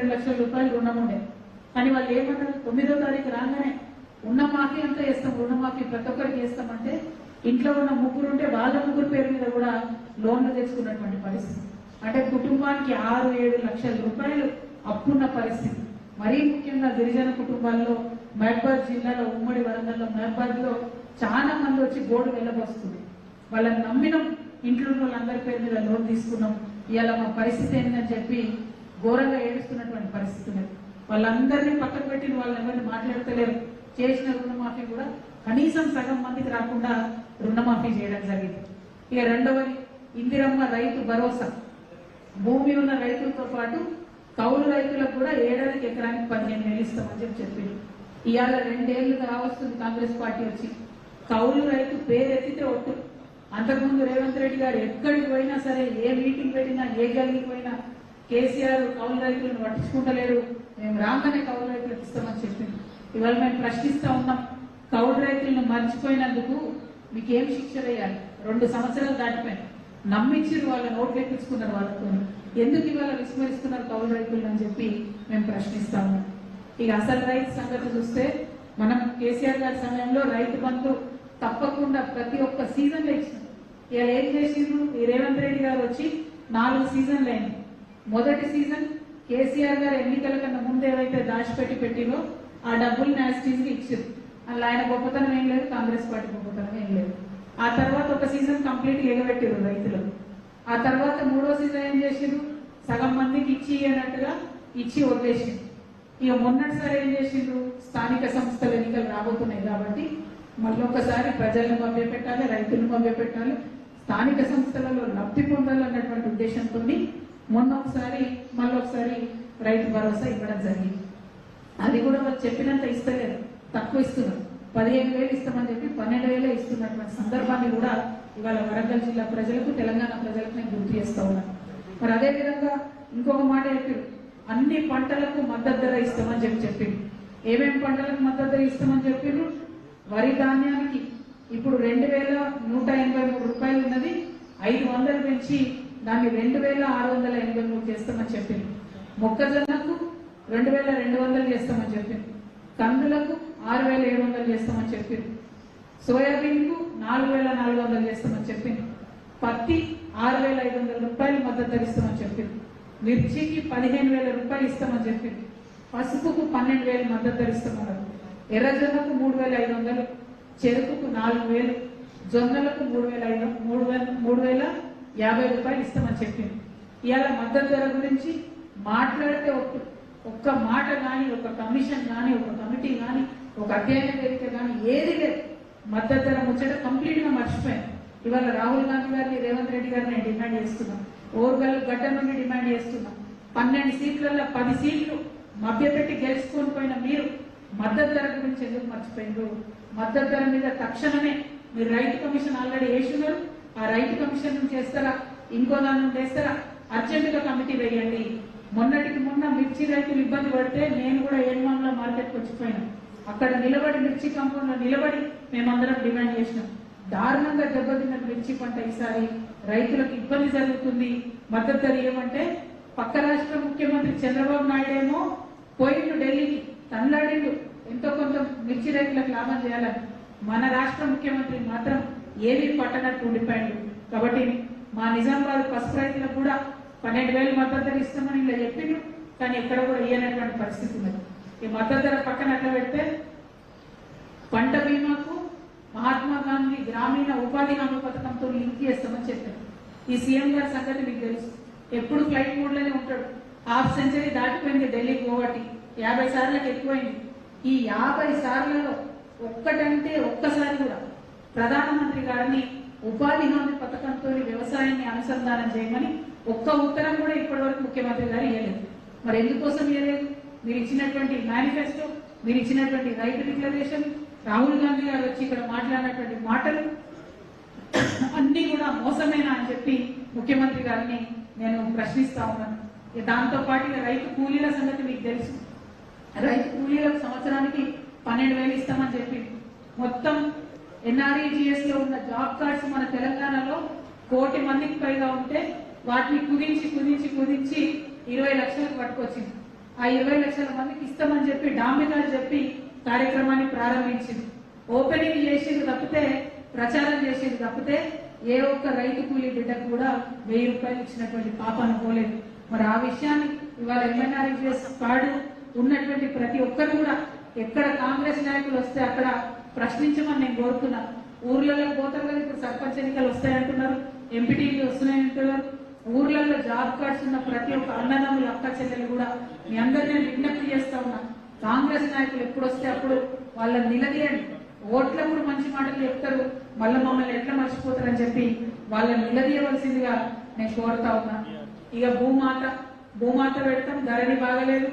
2 లక్షల రూపాయలు రుణం ఉండే. కానీ వాళ్ళు ఏమన్నారు, 9వ తారీఖు రాగానే రుణమాఫీ అంతా చేస్తాం, రుణమాఫీ ప్రతి ఒక్కరికి చేస్తామంటే ఇంట్లో ఉన్న ముగ్గురు ఉంటే వాళ్ళ ముగ్గురు పేరు మీద కూడా లోన్లు తెచ్చుకున్నటువంటి పరిస్థితి. అంటే కుటుంబానికి 6-7 లక్షల రూపాయలు అప్పున్న పరిస్థితి. మరీ ముఖ్యంగా గిరిజన కుటుంబాల్లో మహబాద్ జిల్లాలో, ఉమ్మడి వరంగల్లో మహబాద్ లో చాలా మంది వచ్చి బోర్డు వెళ్ళబోస్తుంది. వాళ్ళని నమ్మినం, ఇంట్లో వాళ్ళందరి పేరు మీద లోన్ తీసుకున్నాం, ఇవాళ మా పరిస్థితి ఏంటని చెప్పి ఘోరంగా ఏడుస్తున్నటువంటి పరిస్థితి లేదు. వాళ్ళందరినీ పక్కకు పెట్టిన వాళ్ళని ఎవరిని మాట్లాడతలేరు. చేసిన రుణమాఫీ కూడా కనీసం సగం మందికి రాకుండా రుణమాఫీ చేయడం జరిగింది. ఇక రెండవది ఇందిరమ్మ రైతు భరోసా. భూమి ఉన్న రైతులతో పాటు కౌలు రైతులకు కూడా ఏడాదికి ఎకరానికి 15,000 ఇస్తామని చెప్పింది. ఇవాళ 2 ఏళ్లు కావస్తుంది కాంగ్రెస్ పార్టీ వచ్చి. కౌలు రైతు పేరెత్తితే ఒట్టు. అంతకుముందు రేవంత్ రెడ్డి గారు ఎక్కడికి పోయినా సరే, ఏ మీటింగ్ పెట్టినా, ఏ గల్లీకి పోయినా కేసీఆర్ కౌలు రైతులను పట్టించుకుంటలేరు, మేము రాగానే కౌలు రైతులకు ఇస్తామని చెప్పింది. ఇవాళ మేము ప్రశ్నిస్తా ఉన్నాం, కౌలు రైతులను మర్చిపోయినందుకు మీకు ఏం శిక్ష వేయాలి? 2 సంవత్సరాలు దాటిపోయి నమ్మించి వాళ్ళ నోట్లు ఎక్కించుకున్నారు. వాళ్ళతో ఎందుకు ఇవాళ విస్మరిస్తున్నారు కౌలు రైతులు అని చెప్పి మేము ప్రశ్నిస్తా ఉన్నాం. ఇక అసలు రైతు సంగతి చూస్తే, మనం కేసీఆర్ గారి సమయంలో రైతు బంధు తప్పకుండా ప్రతి ఒక్క సీజన్లో ఇచ్చినాం. ఇవాళ ఏం చేసిండ్రు, ఈ రేవంత్ రెడ్డి గారు వచ్చి 4 సీజన్లు అయింది. మొదటి సీజన్ కేసీఆర్ గారు ఎన్నికల కన్నా ముందు ఏవైతే పెట్టినో ఆ డబ్బులు న్యాస్టీస్గా ఇచ్చారు. అలా ఆయన గొప్పతనం ఏం లేదు, కాంగ్రెస్ పార్టీ గొప్పతనం ఏం లేదు. ఆ తర్వాత ఒక సీజన్ కంప్లీట్ ఎగబెట్టారు రైతులకు. ఆ తర్వాత 3వ సీజన్ ఏం చేసిండ్రు, సగం మందికి ఇచ్చి అన్నట్టుగా ఇచ్చి వదిలేసిండ్రు. ఇక మొన్నటిసారి ఏం చేసిండ్రు, స్థానిక సంస్థల ఎన్నికలు రాబోతున్నాయి కాబట్టి మళ్ళొకసారి ప్రజలను మభ్యపెట్టాలి, రైతులను మభ్యపెట్టాలి, స్థానిక సంస్థలలో లబ్ధి పొందాలన్నటువంటి ఉద్దేశంతో మళ్ళొకసారి రైతు భరోసా ఇవ్వడం జరిగింది. అది కూడా వాళ్ళు చెప్పినంత ఇస్తలేరు, తక్కువ ఇస్తున్నారు. 15,000 ఇస్తామని చెప్పి 12,000 ఇస్తున్నటువంటి సందర్భాన్ని కూడా ఇవాళ వరంగల్ జిల్లా ప్రజలకు, తెలంగాణ ప్రజలకు నేను గుర్తు చేస్తా ఉన్నాను. మరి అదేవిధంగా ఇంకొక మాట చెప్పారు, అన్ని పంటలకు మద్దతు ధర ఇస్తామని చెప్పిండు. ఏమేమి పంటలకు మద్దతు ధర ఇస్తామని చెప్పిండ్రు, వరి ధాన్యానికి ఇప్పుడు 2,183 రూపాయలు ఉన్నది, 500 పెంచి దాన్ని 2,683 చేస్తామని చెప్పింది. మొక్కజొన్నకు 2,200 చేస్తామని చెప్పింది. కందులకు 6,700 చేస్తామని చెప్పింది. సోయాబీన్ కు 4,400 చేస్తామని చెప్పింది. పత్తి 6,500 రూపాయలు మద్దతు ధర ఇస్తామని చెప్పింది. మిర్చికి 15,000 రూపాయలు ఇస్తామని చెప్పింది. పసుపుకు 12,000 మద్దతు ధర ఇస్తామన్నారు. ఎర్రజొన్నకు 3,500, చెరుకుకు 4,000, జొన్నలకు 3,050 రూపాయలు ఇస్తామని చెప్పింది. ఇవాళ మద్దతు ధర గురించి మాట్లాడితే ఒక్క మాట కానీ, ఒక కమిషన్ కానీ, ఒక కమిటీ కానీ, ఒక అధ్యయన వేదిక కానీ ఏది లేదు. మద్దతు ధర ముచ్చట కంప్లీట్ గా మర్చిపోయాను. ఇవాళ రాహుల్ గాంధీ గారిని, రేవంత్ రెడ్డి గారిని డిమాండ్ చేస్తున్నాం. ఓర్గల్ గడ్డ నుండి డిమాండ్ చేస్తున్నాం. 12 సీట్లలో 10 సీట్లు మభ్యపెట్టి గెలుచుకొని పోయిన మీరు మద్దతు ధర గురించి ఎందుకు మర్చిపోయిండ్రు? మద్దతు ధర మీద తక్షణమే మీరు రైతు కమిషన్ ఆల్రెడీ వేస్తున్నారు. ఆ రైతు కమిషన్ చేస్తారా, ఇంకో దాన్ని చేస్తారా? అర్జెంటుగా కమిటీ వేయండి. మొన్నటికి మొన్న మిర్చి రైతులు ఇబ్బంది పడితే నేను కూడా ఏడుమామల మార్కెట్కి వచ్చిపోయినాం. అక్కడ నిలబడి మిర్చి కాంపౌండ్ లో నిలబడి మేమందరం డిమాండ్ చేసినాం. దారుణంగా దెబ్బతిన్న మిర్చి పంట ఈసారి రైతులకు ఇబ్బంది జరుగుతుంది, మద్దతు ధర ఏమంటే పక్క రాష్ట్ర ముఖ్యమంత్రి చంద్రబాబు నాయుడు ఏమో పోయిండు ఢిల్లీకి, తన్లాడిండు ఎంతో కొంత మిర్చి రైతులకు లాభం చేయాలని. మన రాష్ట్ర ముఖ్యమంత్రి మాత్రం ఏది పట్టనట్టు ఉండిపోయాడు. కాబట్టి మా నిజామాబాద్ పసుపు రైతులకు కూడా 12,000 మద్దతు ధర ఇస్తామని ఇలా చెప్పిండు, కానీ ఎక్కడ కూడా ఇయ్యనటువంటి పరిస్థితి ఉన్నది. ఈ మద్దతు ధర పక్కన అట్లా పెడితే పంట బీమాకు మహాత్మా గాంధీ గ్రామీణ ఉపాధి హామీ పథకంతో లింక్ చేస్తామని చెప్పారు. ఈ సీఎం గారి సంగతి మీకు తెలుసు, ఎప్పుడు ఫ్లైట్ మోడ్ లోనే ఉంటాడు. హాఫ్ సెంచరీ దాటిపోయింది ఢిల్లీకి పోవటి, 50 సార్లకు ఎక్కువైంది. ఈ 50 సార్లలో ఒక్కసారి కూడా ప్రధానమంత్రి గారిని ఉపాధి హామీ పథకంతో వ్యవసాయాన్ని అనుసంధానం చేయమని ఒక్క ఉత్తరం కూడా ఇప్పటి వరకు ముఖ్యమంత్రి గారు ఇవ్వలేదు. మరి ఎందుకోసం ఇవ్వలేదు? మీరు ఇచ్చినటువంటి మేనిఫెస్టో, మీరు ఇచ్చినటువంటి రైతు డిక్లరేషన్, రాహుల్ గాంధీ గారు వచ్చి ఇక్కడ మాట్లాడినటువంటి మాటలు అన్ని కూడా మోసమేనా అని చెప్పి ముఖ్యమంత్రి గారిని నేను ప్రశ్నిస్తా ఉన్నాను. దాంతో పాటు రైతు కూలీల సంగతి మీకు తెలుసు. రైతు కూలీలకు సంవత్సరానికి 12,000 ఇస్తామని చెప్పి మొత్తం NREGS లో ఉన్న జాబ్ కార్డ్స్ మన తెలంగాణలో 1,00,00,000 మందికి పైగా ఉంటే వాటిని కుదించి 20 లక్షలకు పట్టుకొచ్చింది. ఆ 20 లక్షల మందికి ఇస్తామని చెప్పి డాంబికాలు చెప్పి కార్యక్రమాన్ని ప్రారంభించింది. ఓపెనింగ్ చేసేది తప్పితే, ప్రచారం చేసేది తప్పితే ఏ ఒక్క రైతు కూలీ బిడ్డకు కూడా 1000 రూపాయలు ఇచ్చినటువంటి పాపాను పోలేదు. మరి ఆ విషయాన్ని ఇవాళ MNREGS కార్డు ఉన్నటువంటి ప్రతి ఒక్కరు కూడా ఎక్కడ కాంగ్రెస్ నాయకులు వస్తే అక్కడ ప్రశ్నించమని నేను కోరుతున్నా. ఊర్లలో పోతారు కదా, ఇప్పుడు సర్పంచ్ ఎన్నికలు వస్తాయంటున్నారు, ఎంపీటీలు వస్తున్నాయంటున్నారు. ఊర్లలో జాబ్ కార్డ్స్ ఉన్న ప్రతి ఒక్క అన్నదమ్ములు అక్క చెల్లెలు కూడా మీ అందరినీ నేను విజ్ఞప్తి చేస్తా ఉన్నా. కాంగ్రెస్ నాయకులు ఎప్పుడు వస్తే అప్పుడు వాళ్ళని నిలదీయండి. ఓట్లప్పుడు మంచి మాటలు చెప్తారు, మళ్ళీ మమ్మల్ని ఎట్లా మర్చిపోతారని చెప్పి వాళ్ళని నిలదీయవలసిందిగా నేను కోరుతా ఉన్నా. ఇక భూమాత పెడతాం, ధరణి బాగలేదు.